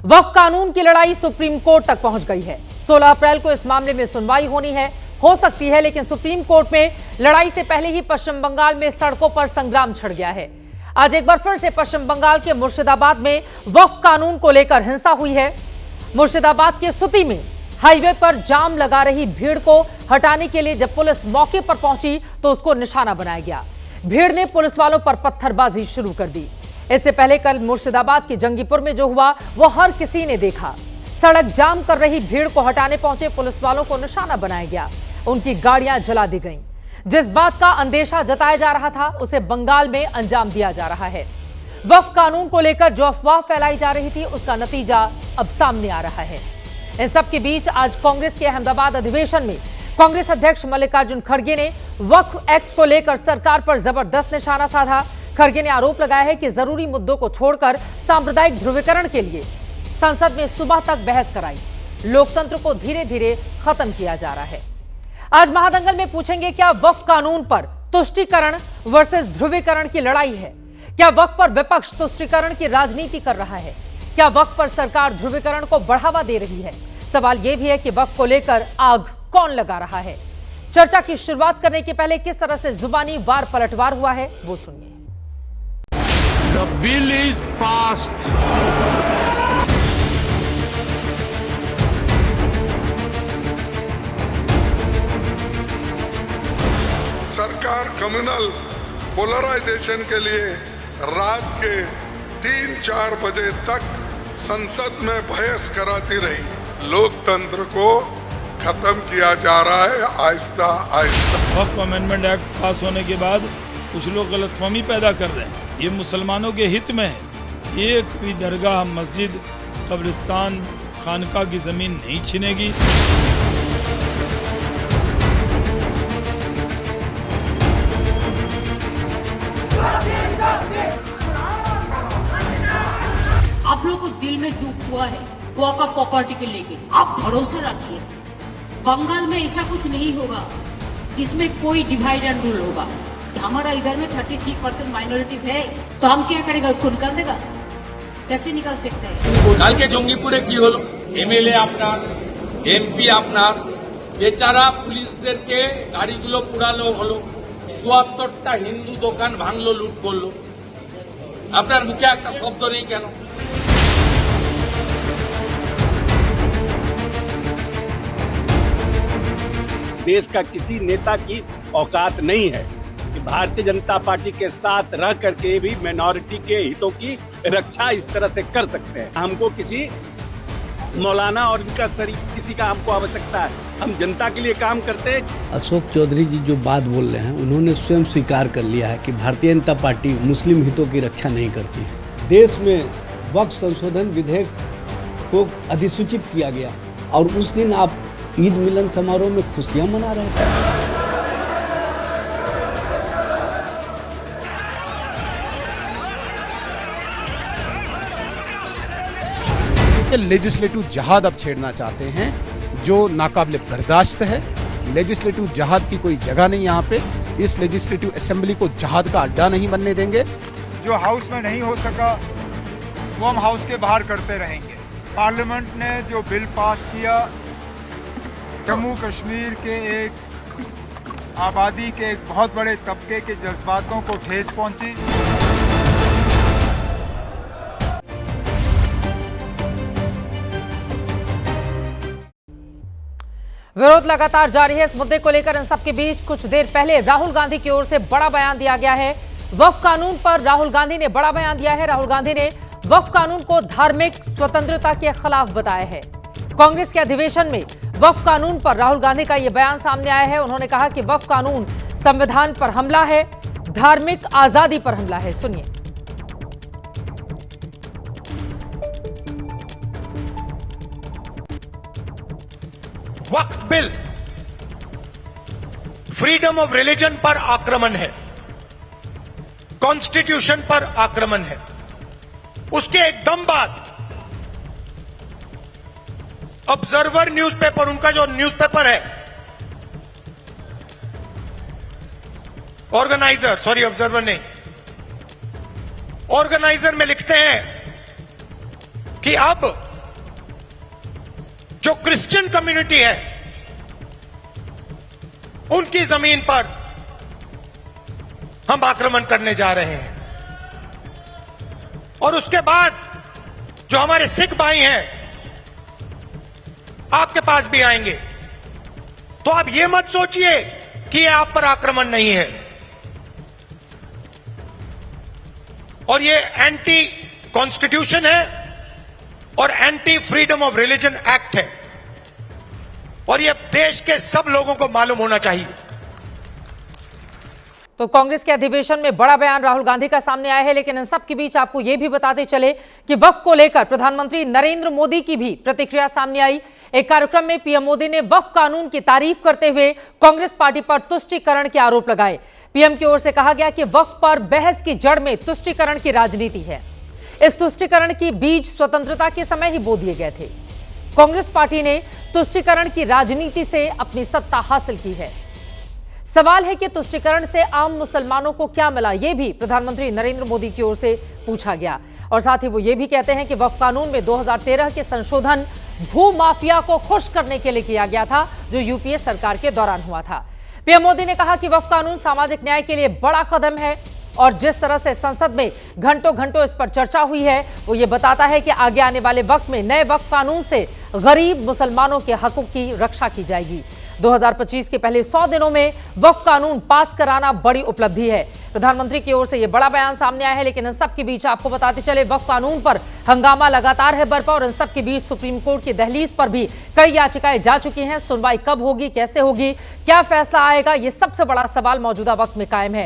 वक्फ कानून की लड़ाई सुप्रीम कोर्ट तक पहुंच गई है। 16 अप्रैल को इस मामले में सुनवाई होनी है, हो सकती है, लेकिन सुप्रीम कोर्ट में लड़ाई से पहले ही पश्चिम बंगाल में सड़कों पर संग्राम छिड़ गया है। आज एक बार फिर से पश्चिम बंगाल के मुर्शिदाबाद में वक्फ कानून को लेकर हिंसा हुई है। मुर्शिदाबाद के सुती में हाईवे पर जाम लगा रही भीड़ को हटाने के लिए जब पुलिस मौके पर पहुंची तो उसको निशाना बनाया गया। भीड़ ने पुलिस वालों पर पत्थरबाजी शुरू कर दी। इससे पहले कल मुर्शिदाबाद के जंगीपुर में जो हुआ वो हर किसी ने देखा। सड़क जाम कर रही भीड़ को हटाने पहुंचे पुलिस वालों को निशाना बनाया गया, उनकी गाड़ियां जला दी गईं। जिस बात का अंदेशा जताया जा रहा था उसे बंगाल में अंजाम दिया जा रहा है। वक्फ कानून को लेकर जो अफवाह फैलाई जा रही थी उसका नतीजा अब सामने आ रहा है। इन सब के बीच आज कांग्रेस के अहमदाबाद अधिवेशन में कांग्रेस अध्यक्ष मल्लिकार्जुन खड़गे ने वक्फ एक्ट को लेकर सरकार पर जबरदस्त निशाना साधा। खड़गे ने आरोप लगाया है कि जरूरी मुद्दों को छोड़कर सांप्रदायिक ध्रुवीकरण के लिए संसद में सुबह तक बहस कराई। लोकतंत्र को धीरे धीरे खत्म किया जा रहा है। आज महादंगल में पूछेंगे, क्या वक्फ कानून पर तुष्टीकरण वर्सेस ध्रुवीकरण की लड़ाई है? क्या वक्फ पर विपक्ष तुष्टीकरण की राजनीति कर रहा है? क्या वक्फ पर सरकार ध्रुवीकरण को बढ़ावा दे रही है? सवाल यह भी है कि वक्फ को लेकर आग कौन लगा रहा है? चर्चा की शुरुआत करने के पहले किस तरह से जुबानी वार पलटवार हुआ है वो सुनिए। The bill is passed. सरकार कम्युनल पोलराइजेशन के लिए रात के 3-4 बजे तक संसद में बहस कराती रही। लोकतंत्र को खत्म किया जा रहा है आहिस्ता आहिस्ता। वक्फ अमेंडमेंट एक्ट पास होने के बाद कुछ लोग गलतफहमी पैदा कर रहे हैं। ये मुसलमानों के हित में है। एक भी दरगाह, मस्जिद, कब्रिस्तान, खानका की जमीन नहीं छीनेगी। आप लोगों को दिल में दुख हुआ है वक्फ प्रॉपर्टी के लेके। आप भरोसा रखिए, बंगाल में ऐसा कुछ नहीं होगा जिसमें कोई डिवाइड एंड रूल होगा। हमारा इधर में 33% माइनॉरिटीज है, तो हम क्या करेगा? उसको निकाल देगा? कैसे निकाल सकते हैं? কালকে জঙ্গিপুরে কি হলো? এমএলএ আপনার, এমপি আপনার, বেচারা পুলিশদেরকে গাড়িগুলো পুড়ালো হলো, ৭৪টা হিন্দু দোকান ভাঙলো, লুট করলো। আপনার মুখে একটা শব্দ নেই কেন? देश का किसी नेता की औकात नहीं है कि भारतीय जनता पार्टी के साथ रह करके भी माइनॉरिटी के हितों की रक्षा इस तरह से कर सकते हैं। हमको किसी मौलाना और इनका किसी का हमको आवश्यकता है। हम जनता के लिए काम करते हैं। अशोक चौधरी जी जो बात बोल रहे हैं उन्होंने स्वयं स्वीकार कर लिया है कि भारतीय जनता पार्टी मुस्लिम हितों की रक्षा नहीं करती है। देश में वक्फ संशोधन विधेयक को अधिसूचित किया गया और उस दिन आप ईद मिलन समारोह में खुशियां मना रहे थे। लेजिस्लेटिव जहाद अब छेड़ना चाहते हैं जो नाकाबिले बर्दाश्त है। लेजिस्लेटिव जहाद की कोई जगह नहीं यहाँ पे। इस लेजिस्लेटिव असेंबली को जहाद का अड्डा नहीं बनने देंगे। जो हाउस में नहीं हो सका वो हम हाउस के बाहर करते रहेंगे। पार्लियामेंट ने जो बिल पास किया, जम्मू कश्मीर के एक आबादी के एक बहुत बड़े तबके के जज्बातों को ठेस पहुंची। विरोध लगातार जारी है इस मुद्दे को लेकर। इन सबके बीच कुछ देर पहले राहुल गांधी की ओर से बड़ा बयान दिया गया है। वक्फ कानून पर राहुल गांधी ने बड़ा बयान दिया है। राहुल गांधी ने वक्फ कानून को धार्मिक स्वतंत्रता के खिलाफ बताया है। कांग्रेस के अधिवेशन में वक्फ कानून पर राहुल गांधी का यह बयान सामने आया है। उन्होंने कहा कि वक्फ कानून संविधान पर हमला है, धार्मिक आजादी पर हमला है। सुनिए। वक्फ बिल फ्रीडम ऑफ रिलीजन पर आक्रमण है, कॉन्स्टिट्यूशन पर आक्रमण है। उसके एकदम बाद ऑब्जर्वर न्यूज़पेपर, उनका जो न्यूज़पेपर है, ऑर्गेनाइजर, सॉरी ऑब्जर्वर नहीं, ऑर्गेनाइजर में लिखते हैं कि अब जो क्रिश्चियन कम्युनिटी है उनकी जमीन पर हम आक्रमण करने जा रहे हैं। और उसके बाद जो हमारे सिख भाई हैं आपके पास भी आएंगे। तो आप ये मत सोचिए कि ये आप पर आक्रमण नहीं है। और ये एंटी कॉन्स्टिट्यूशन है और anti freedom of religion act है और ये देश के सब लोगों को मालूम होना चाहिए। तो कांग्रेस के अधिवेशन में बड़ा बयान राहुल गांधी का सामने आया है, लेकिन इन सब के बीच आपको यह भी बताते चले कि वक्फ को लेकर प्रधानमंत्री नरेंद्र मोदी की भी प्रतिक्रिया सामने आई। एक कार्यक्रम में पीएम मोदी ने वक्फ कानून की तारीफ करते हुए कांग्रेस पार्टी पर तुष्टीकरण के आरोप लगाए। पीएम की ओर से कहा गया कि वक्फ पर बहस की जड़ में तुष्टीकरण की राजनीति है। इस तुष्टीकरण की बीज स्वतंत्रता के समय ही बो दिए गए थे। कांग्रेस पार्टी ने तुष्टीकरण की राजनीति से अपनी सत्ता हासिल की है। सवाल है कि तुष्टीकरण से आम मुसलमानों को क्या मिला, यह भी प्रधानमंत्री नरेंद्र मोदी की ओर से पूछा गया। और साथ ही वो ये भी कहते हैं कि वक्फ कानून में 2013 के संशोधन भू माफिया को खुश करने के लिए किया गया था, जो यूपीए सरकार के दौरान हुआ था। पीएम मोदी ने कहा कि वक्फ कानून सामाजिक न्याय के लिए बड़ा कदम है और जिस तरह से संसद में घंटों घंटों इस पर चर्चा हुई है, वो ये बताता है कि आगे आने वाले वक्त में नए वक्फ कानून से गरीब मुसलमानों के हकों की रक्षा की जाएगी। 2025 के पहले 100 दिनों में वक्फ कानून पास कराना बड़ी उपलब्धि है। प्रधानमंत्री की ओर से यह बड़ा बयान सामने आया है, लेकिन इन सब के बीच आपको बताते चले वक्फ कानून पर हंगामा लगातार है बरपा और इन सब के बीच सुप्रीम कोर्ट की दहलीज पर भी कई याचिकाएं जा चुकी हैं। सुनवाई कब होगी, कैसे होगी, क्या फैसला आएगा, ये सबसे बड़ा सवाल मौजूदा वक्त में कायम है।